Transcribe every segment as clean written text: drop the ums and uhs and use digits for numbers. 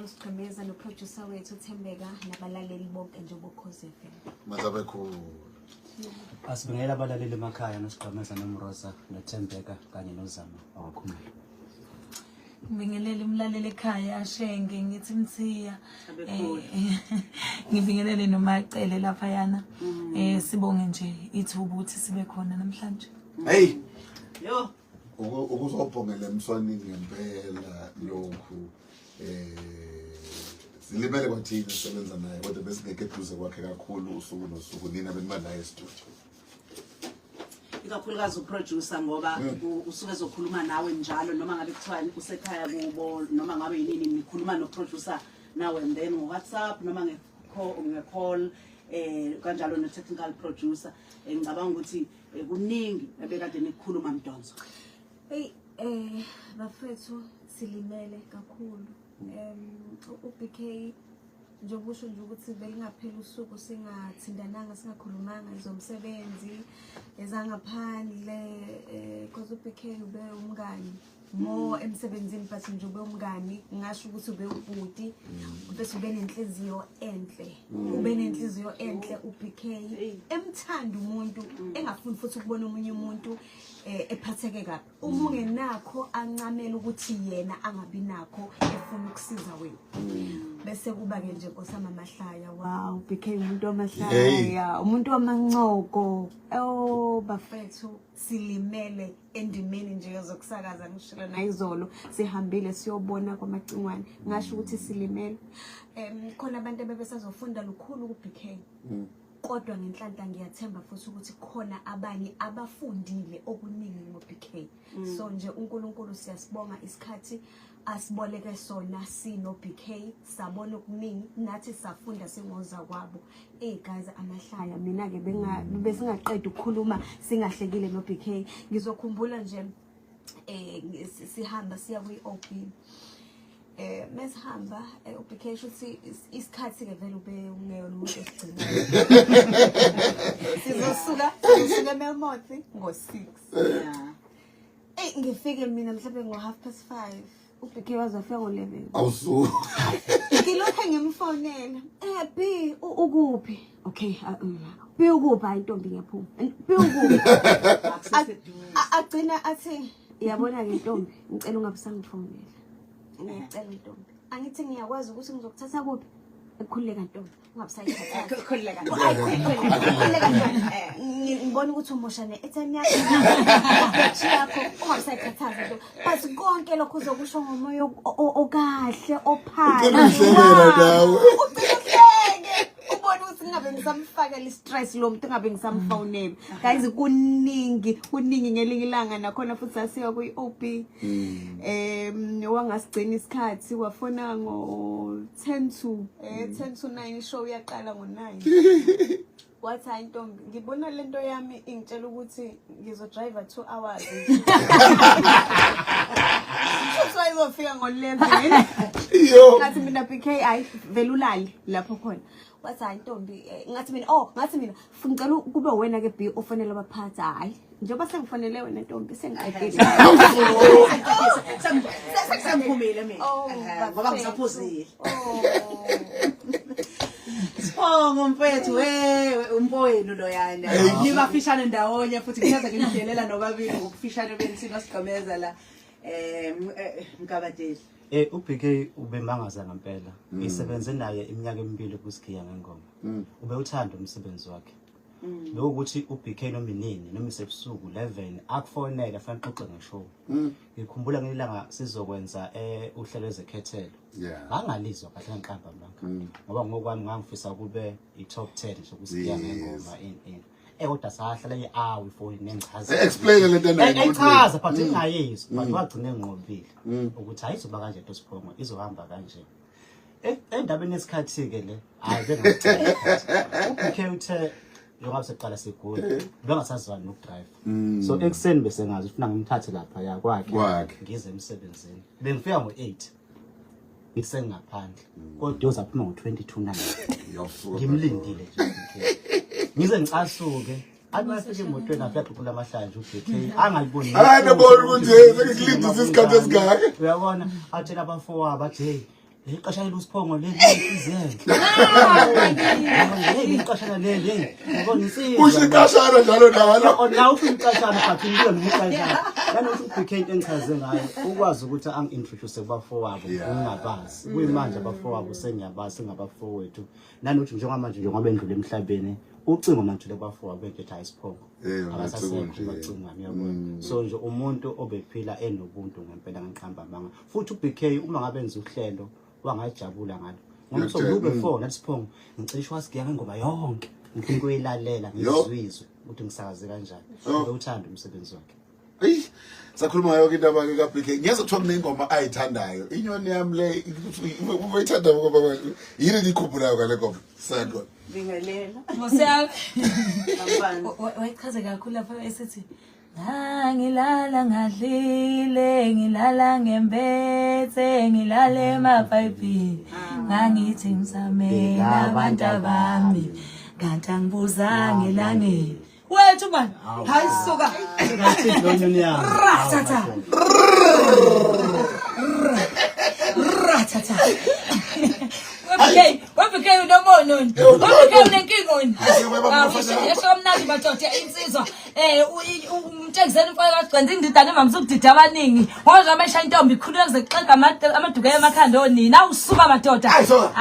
Sigqemeza noproducer wethu Bheka nabalaleli bonke njengoba Ukhozi FM. Mazabe khulu. Asibingelela abalaleli emakhaya nosigqemeza noMroza noThembeka kanye noZama awakhumula. Ngibingelele umlaleli ekhaya ashenge ngithi Mthiya. Ngibingelele nomacele lapha yana. Sibonge nje ithuba ukuthi sibe khona namhlanje. Hey. Yo. Ukuzobhongela emswanini ngempela lokhu silimele kwathina sisebenza naye kodwa besingeke eduze kwakhe kakhulu usuku nosuku nina benima naye studio. Ikakhulukazi uproducer ngoba usuke ezokhuluma nawe njalo noma ngabe kuthiwa usekhaya kubo noma ngabe yini nikhuluma noproducer nawe and then WhatsApp noma nge-call kanjalo no-technical producer ngicabanga ukuthi kuningi ebekade nikhuluma mdonso. Hey bafethu silimele kakhulu. UBK njengoba usho nje ukuthi belingaphela usuku singathindananga singakhulumanga izomsebenzi ezangaphandle because uBK ube umngani more emsebenzini but nje ube umngani ngisho ukuthi ube ubhuti bese ube nenhliziyo enhle uBK emthanda umuntu engafuni futhi ukubona omunye umuntu ephatheke kabi uma ungenakho ancamela ukuthi yena angabi nakho efuna ukusiza wena bese kuba ke nje nkosama mahlaya wow BK umuntu wamahlaya umuntu wamancoko bafethu silimele endimeni nje yozokusakaza ngishilo nayizolo sihambile siyobona kwamacingwane ngasho ukuthi silimele khona abantu abebesazofunda lukhulu ku BK kodwa ngenhlanhla ngiyathemba futhi ukuthi khona abanye abafundile okuningi ngo BK so nje uNkulunkulu siyasibonga isikhathi asiboleke sona sino BK sabona okuningi nathi safunda singoza kwabo guys amahlaya mina ke besingaqeda ukukhuluma singahlekile no BK ngizokhumbula nje sihamba siya kwi-OP mesihamba uBK shothi isikhathi ke vele ube ungeyona umuntu esigcinayo sizosuka eMelmoth ngo-6 ngifike mina mhlawumbe ngo5:30 uBK wazofika ngo11 awusu ngilokho ngimfonela B ukuphi okay B ukuphi hayi intombi ngiyaphuma B ukuphi agcina athi yabona ke intombi ngicela ungabusangitfonela ngicela intombi angithi ngiyakwazi ukuthi ngizokuthatha kuphi ekukhuleka ntombi ungabusayithatha ekukhuleka ngibona ukuthi umoshane etime yakho ungabusayithatha into but konke lokho uzokusho ngomoya okahle ophansi ubona ukuthi ngabe ngisamfaka istress lo muntu ngabe ngisamfonela guys kuningi ngelinye ilanga nakhona futhi asiya kwi-OP wangasigcina isikhathi wafona ngo10 to 9 show yaqala ngo9 wathi hayi ntombi ngibona lento yami ingitshela ukuthi ngizodrive 2 hours so ayizofika ngo11 ngathi mina BK hayi vele ulali lapho khona wathi hayi ntombi ngathi mina ngicela kube wena ke B ofanele abaphathi hayi njengoba sengifanele wena ntombi sengiqedile Sengiphumile mina ngoba ngisaphuzile Sibonga mfethu umfowenu lo yana nibafishane ndawonye futhi ngiyaza ngidelela nobabili ngokufishane bensini sigqemeza la ngabadeli uBK ubemangaza ngempela isebenze naye iminyaka emibili Ku Sgiya Ngengoma ube uthanda umsebenzi wakhe lokuthi uBK nominini noma isebusuku 11 akufonela fanele xoxe ngeshow ngikhumbula ngelanga sizokwenza uhlelo ezekhethelo ngangalizwa kahle ngiqamba mlanga ngoba ngokwami ngangifisa kube i-top 10 Ku Sgiya Ngengoma in kodwa sahlala i-hour phone nengichaza explain lento echaza but ingayizwa but wagcina enqobile ukuthi ayizoba kanje into siphongo izohamba kanje endabeni yesikhathi ke le hayi bengachaza uBK uthe njengoba seqala sigula bengasazwani nokudrive so ekseni bese ngazi ufuna ngimthathe lapha ya kwakhe ngize emsebenzini bengifika ngo8 ngisengaphandle kodwa uzaphuma ngo22:09 ngimlindile nje ngize ngicasuke abafike emotweni afika xukula amahlanje uBK angayiboni hayi nabona ukuthi sekulindisa isikhathi esigaka uyabona athela abafowabo athi hey iqashana lusiphongo leli izenge iqashana leli yabona insizwa kusho iqashana njalo nawe nawe ufuna iqashana but ngiyona iqashana kana uthi ubheke into engichaze ngayo ukwazi ukuthi angi-introduce kubafowabo ungabazi kuyimanje abafowabo sengiyabazi ngabafowethu nanokuthi njengamanje njengoba endlule emhlabeni ucingo manje lebafowabo bethu ayisiphongo abasasebenzi bacinga ngiyabona so nje umuntu obephila enobuntu ngempela ngiqhamba amanga futhi uBK uma ngabe enza uhlelo wangajabula ngalo ngoba sokube before nathi siphongo ngicishe wasigiya ngengoma yonke ngifuna ukuyilalela ngizizwe ukuthi ngisakaze kanjani ngiyawuthanda umsebenzi wakhe eyi sakhuluma yonke indaba ke kaBK ngiyazi kuthiwa kunengoma ayithandayo inyoni yami le uyithanda ngoba yini likhumbulayo ngale ngoma sakho Bingelela. Ngosiyami. Ngaphandle. Wayichaze kakhulu lapha esithi ngilala ngadlile ngilala ngembethe ngilale emapayipi ngangithi ngisamela abantu abami kanti angibuza ngelangeni wethu bani hayi suka ngathi lonyoni yami ratata ratata wabike unomononi wabike unenkingoni yesho mnandi madoda insizwa umtshengizeni mfana kagcwenza indidane emamisa ukudida abaningi ngoba amesha intombi ikhulula kuze kuxega amaduka emakhanda onina awusuka madoda asuka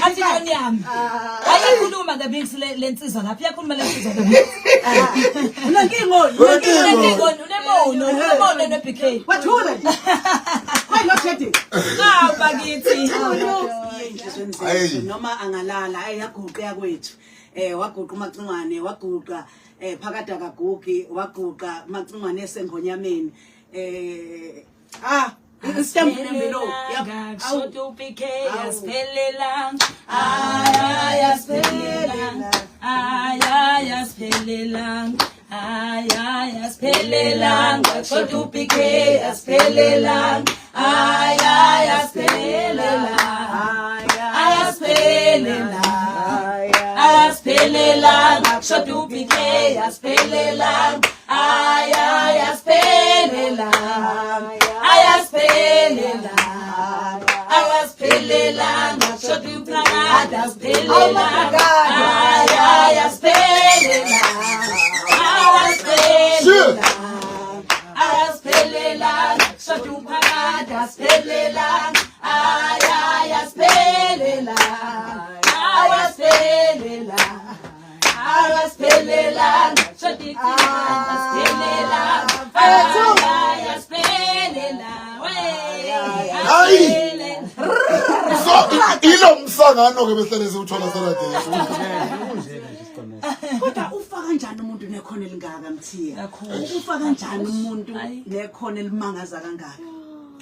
athi yoni yami ayikhuluma ngebisi lensizwa lapha iyakhuluma lensizwa unenkingoni unemono noBK Wathule. Why not ready? Bakithi. Noma angalala ayaguqa yakwethu. Waguqa uMacingwane, waguqa phakade akagugi, waguqa uMacingwane esengonyameni. Istembu nembilo. Awuthi uBK yasiphelela. Yasiphelela. Yasiphelela. Yasiphelela. Awuthi uBK yasiphelela. Yasiphelela. Yasiphelela. Yasiphelela. Awuthi uBK yasiphelela. Yasiphelela. Ayasiphelela should you plan ayasiphelela should you plan ayasiphelela should you ilo msangano ke behleleze uthola salade kodwa ufa kanjani umuntu nekhono elingaka Mthiya ufa kanjani umuntu nekhono elimangaza kangaka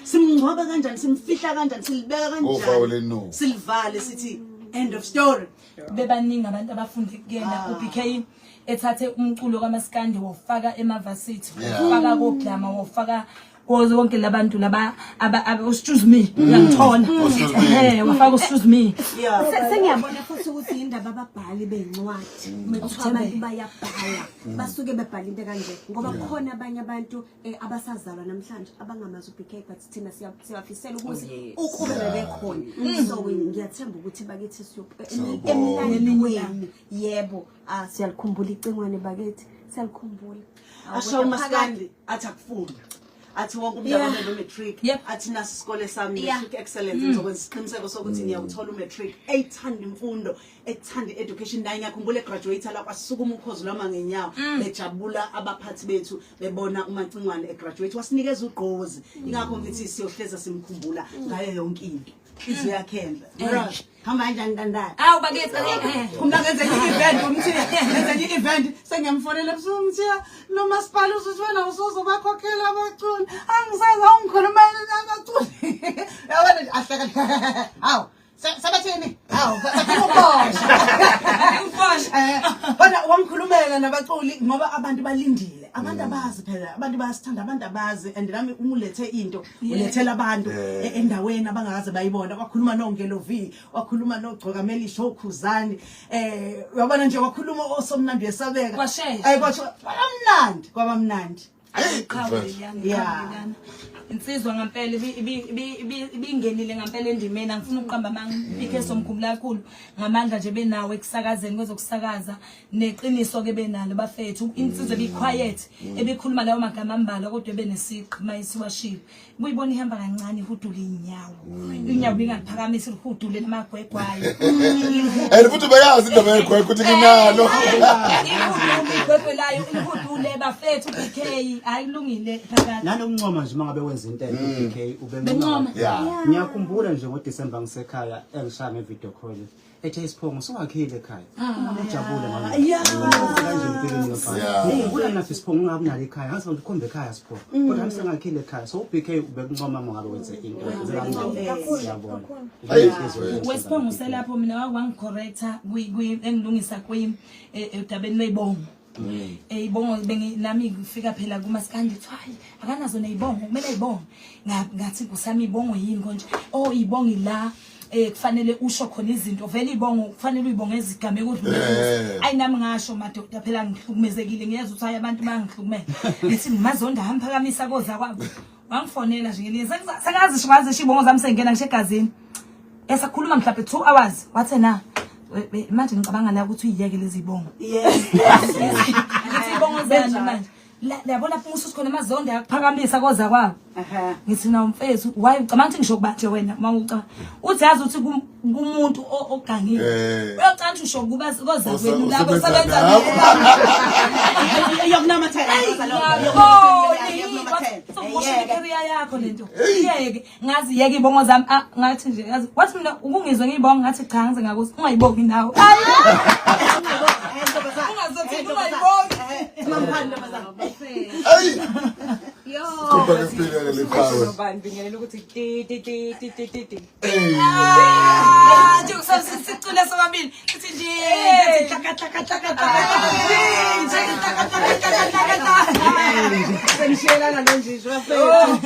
simngcwaba kanjani simfihla kanjani silibeka kanjani silivale sithi end of story bebaningi abantu abafunde kuyena uBK ethathe umculo kaMaskandi wofaka emavasithi wofaka koglama wofaka kuze wonke labantu laba excuse me uyangithola wafaka excuse me sengiyabona futhi ukuthi indaba ababhali bencwadi mekuthiwa abantu bayabhala basuke bebhala into kanje ngoba khona abanye abantu abasazalwa namhlanje abangamazi uBK but thina siyafisela ukuthi ukube bebekhona so ngiyathemba ukuthi bakithi emlandweni yebo siyalikhumbula icengwane bakithi siyalikhumbula asho uMaskandi athi akufunda athi wonke umuntu abane matric athi nasi isikole sami matric excellence ngizokwenza isiqiniseko sokuthi ngiyawuthola umatric eyithanda imfundo ethanda education naye ngiyakhumbula egraduate lapha asukuma ukhozi lwama ngenyawo bejabula abaphathi bethu bebona uMacingwane egraduate wasinikeza ugqozi ingakho ngithi siyohleza simkhumbula ngayo yonke into izwe yakhendla hamba kanjani ntandana awu bakithi kumla ngenze i-event uMthiya ngenze i-event sengiyamfonela ebusuku Mthiya lo masipala usuthi wena usozobakhokhela abaculi angisaza ungikhulumela nabaculi yabona nje ahleka hawu sabathini hawu bona wamkhulumela nabaculi ngoba abantu balindile abantu abazi phela abantu bayasithanda abantu abazi and nami umulethe into ulethela abantu endaweni abangakaze bayibona wakhuluma noNgelovi wakhuluma noGcoka Melisho uKhuzani uyabona nje wakhuluma osomnandi yesabeka kwashe kwabamnandi insizwa ngempela ibingenile ngempela endimeni angifuna ukuqamba mangipike somkhumula kakhulu ngamandla nje benawo ekusakazeni kwezokusakaza neqiniso ke benalo bafethu insizwa ebiquiet ebikhuluma lawo magama ambalwa kodwa benesiqi mayisiwashile buyibona ihamba kancane ihudule inyawo ingaphakamisa ihudule namagwegwayo futhi bayazi indaba yegwegwe ukuthi kinalo igwegwelayo ihudule bafethu BK ayilungile phakathi nanokuncoma nje mangabe wenza into BK ubencoma ngiyakhumbula nje ngoDecember ngisekhaya engishaya ngevideo call ethi isiphongo sowakhile ekhaya ujabule manje kanje impilweni ngapha kula nathi isiphongo ungakunalo ekhaya ngathi ngikhombe ekhaya siphongo kodwa ngisengakhile ekhaya so BK ubencoma mangabe wenza into yabona wesiphongo selapho mina wakwangicorrecta engilungisa udabeni lwebongo ibongo nami ngifika phela kumasikandi hayi akanazo nezibongo kumele izibongo ngathi kusami ibongo yini konje ibongo ila kufanele usho khona izinto vele ibongo kufanele uyibonge ezigame ukuthi ayi nami ngasho madoda phela ngihlukumezekile ngiyeza ukuthi hayi abantu bangihlukumele ngithi ngimazonda hamphakamisa koza kwabo wangifonela nje ngiyeza sakazi shwazi ibongo zami sengena ngisho egazini esakhuluma mhlawumbe 2 hours wathi na manje ngicabanga la ukuthi uyiyeke lezi ibongo ngithi ibongo zanje manje yabona phumusa sikhona amazonda akuphakamisa koza kwabo ngithi na umfethu why ucabanga ukuthi ngisho kubanje wena mawucabanga uthi yazi ukuthi kumuntu ogangile uyacanga usho kuba koza kwenu labo sebenza yokunamathela yakho lento iyeke ngazi yeke ibongo zami ngathi nje yazi wathi mina ukungizwe ngiyibonga ngathi cha ngize ngakuthi ungayibongi nawe ungazothi ungayibongi mamphanda bazama yo kuba ngempilo le power ngobani bingelela ukuthi ti nje kusasicule sobabili sithi nje senishiyelana lonjisho bafethu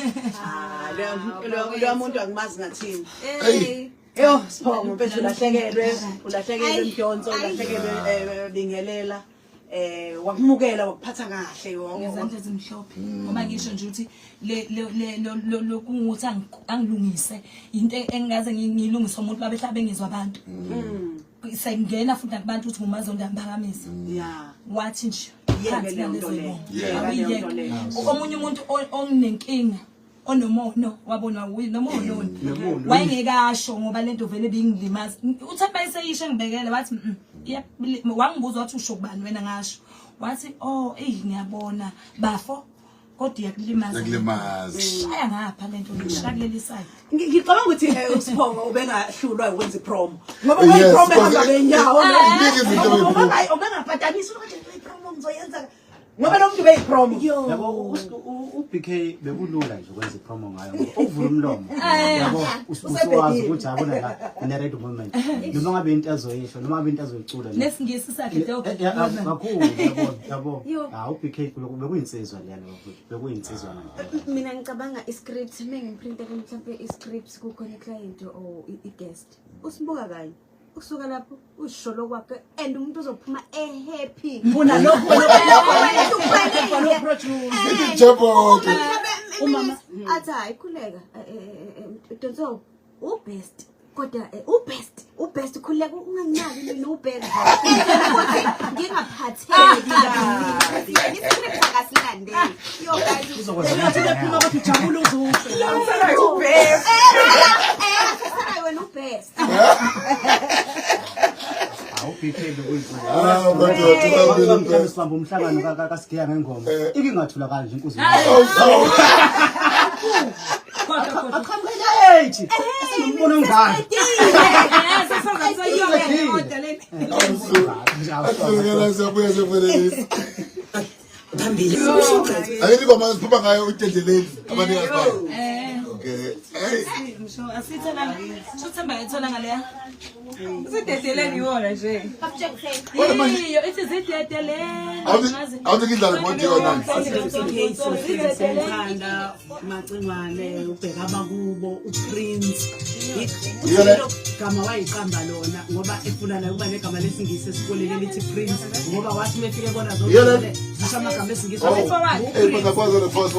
lo muntu angimazi ngathini yo siphongo mfethu ulahlekelwe mdonso ulahlekelwe bingelela wakumukela wakuphatha kahle ngezandla ezimhlophe ngoba ngisho nje ukuthi lokunguthi angilungise into engaze ngilungise umuntu babehlabe ngizwa abantu sengena futhi nakubantu ukuthi ngumazonda mphakamisa wathi nje omunye umuntu onginenkinga onomono wabona nomono wayengekasho ngoba lento vele bingilimaza uthi bayiseyishe ngibekele wathi wangibuza wathi usho kubani wena ngasho wathi ngiyabona bafo kodwa yakulimaza aya ngapha lento ngishaka kuleli side ngicabanga ukuthi uSiphongo ubengahlulwa ukwenza ipromo ngoba ipromo ehamba ngenyawo ubengaphatanisa ukuthi ipromo ngizoyenza ngoba lo muntu beyipromo yabo uBK bekulula nje ukwenza ipromo ngayo uvula umlomo yabo usuwazi ukuthi abona la ine-right moment noma ngabe into azoyisho noma ngabe into azoyicula nesingisi sakhe kakhulu yabo uBK bekuyinsizwa leyana bekuyinsizwa mina ngicabanga iscript mengiprinta mhlawumbe iscript kukhona client or i-guest usibuka kanye usuka lapho usholo kwakhe and umuntu uzophuma happy ngibona lokho Jabode umama athi ayikhuleka donso ubest kodwa ubest khuleka unganyabi mina ubest ngingaphatheki iscript akasilandeli yo guys uzophuma bathi jabule uzufe ubest wena ubest uBK bekuyinkulu sibamba umhlangano Ku Sgiya Ngengoma ikingathula kanje inkuzi akhambela ethi asimbona ngani Ayini kwa maziphuma ngayo utendeleni abantu yabona ke. Hey. Asithola. Shothemba ethola ngaleya. Usededeleni wona nje. Iyo ithi zidedeleni. Awuthi ngidlala monti yona. Sithanda macingwane ubheka abakubo uPrince. Igama wayiqamba lona ngoba efuna la kuba negama lesingisi esikoleni elithi Prince ngoba wathi mefike bona zonke zisho amagama esingisi. Hey, but the father of the first,